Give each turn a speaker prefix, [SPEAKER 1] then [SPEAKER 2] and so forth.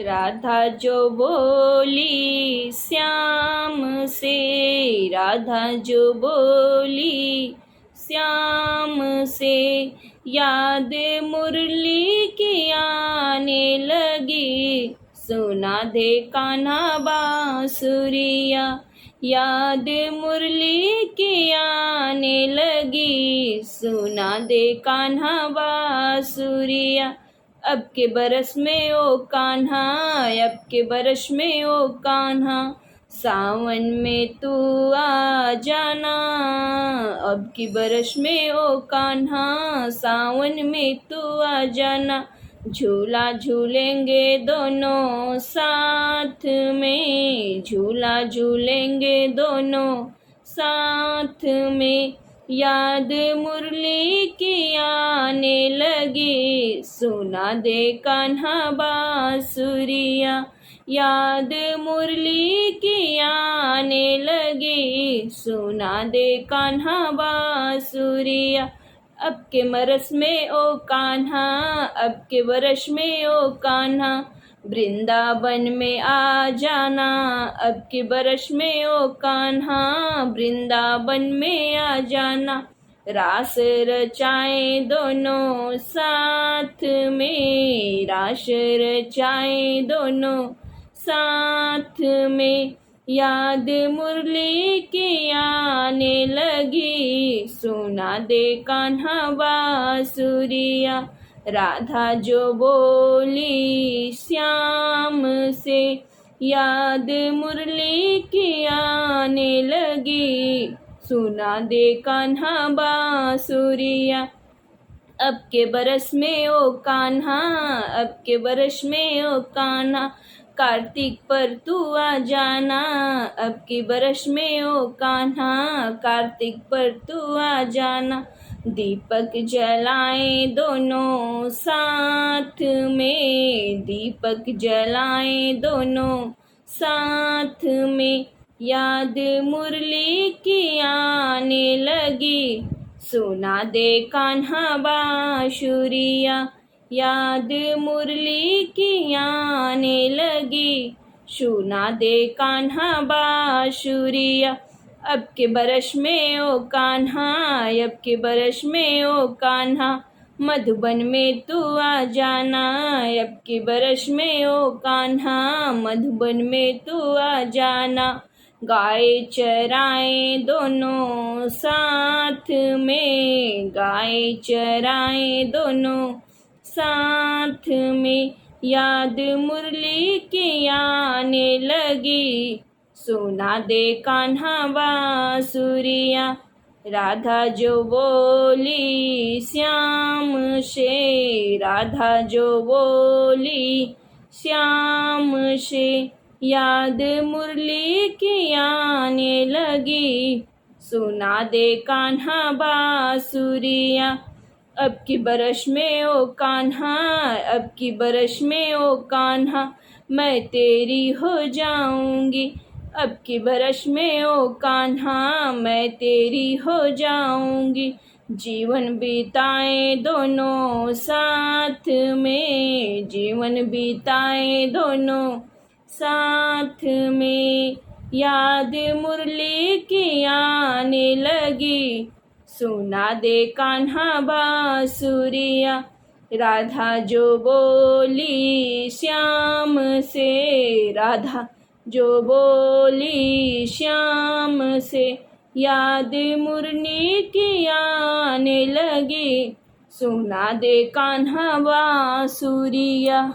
[SPEAKER 1] राधा जो बोली श्याम से, राधा जो बोली श्याम से, याद मुरली की आने लगी, सुना दे कान्हा बांसुरिया। याद मुरली की आने लगी, सुना दे कान्हा बांसुरिया। अब के बरस में ओ कान्हा, अब के बरस में ओ कान्हा, सावन में तू आ जाना। अब की बरस में ओ कान्हा, सावन में तू आ जाना। झूला झूलेंगे दोनों साथ में, झूला झूलेंगे दोनों साथ में, याद मुरली की आने लगी, सुना दे कान्हा बांसुरिया। याद मुरली की आने लगी, सुना दे कान्हा बांसुरिया। अब के बरस में ओ कान्हा, अब के बरस में ओ कान्हा, वृंदावन में आ जाना। अब के बरस में ओ कान्हा, वृंदावन में आ जाना। रास रचाए दोनों साथ में, रास रचाए दोनों साथ में, याद मुरली की आने लगी, सुना दे कान्हा बांसुरिया। राधा जो बोली श्याम से, याद मुरली की आने लगी, सुना दे कान्हा बांसुरिया। अब के बरस में ओ कान्हा, अब के बरस में ओ कान्हा, कार्तिक पर तू आ जाना। अब के बरस में ओ कान्हा, कार्तिक पर तू आ जाना। दीपक जलाए दोनों साथ में, दीपक जलाए दोनों साथ में, याद मुरली की आने लगी, सुना दे कान्हा बांसुरिया। याद मुरली की आने लगी, सुना दे कान्हा बांसुरिया। अब के बरस में ओ कान्हा, अब के बरस में ओ कान्हा, मधुबन में तू आ जाना। अब के बरस में ओ कान्हा, मधुबन में तू आ जाना। गाय चराए दोनों साथ में, गाय चराए दोनों साथ में, याद मुरली की आने लगी, सुना दे कान्हा बांसुरिया। राधा जो बोली श्याम से, राधा जो बोली श्याम से, याद मुरली की आने लगी, सुना दे कान्हा बांसुरिया। अब की बरस में ओ कान्हा, अब की बरस में ओ कान्हा, मैं तेरी हो जाऊंगी। अब की बरस में ओ कान्हा, मैं तेरी हो जाऊंगी। जीवन बिताए दोनों साथ में, जीवन बिताए दोनों साथ में, याद मुरली की आने लगी, सुना दे कान्हा बांसुरिया। राधा जो बोली श्याम से, राधा जो बोली श्याम से, याद मुरली की आने लगी, सुना दे कान्हा बांसुरिया।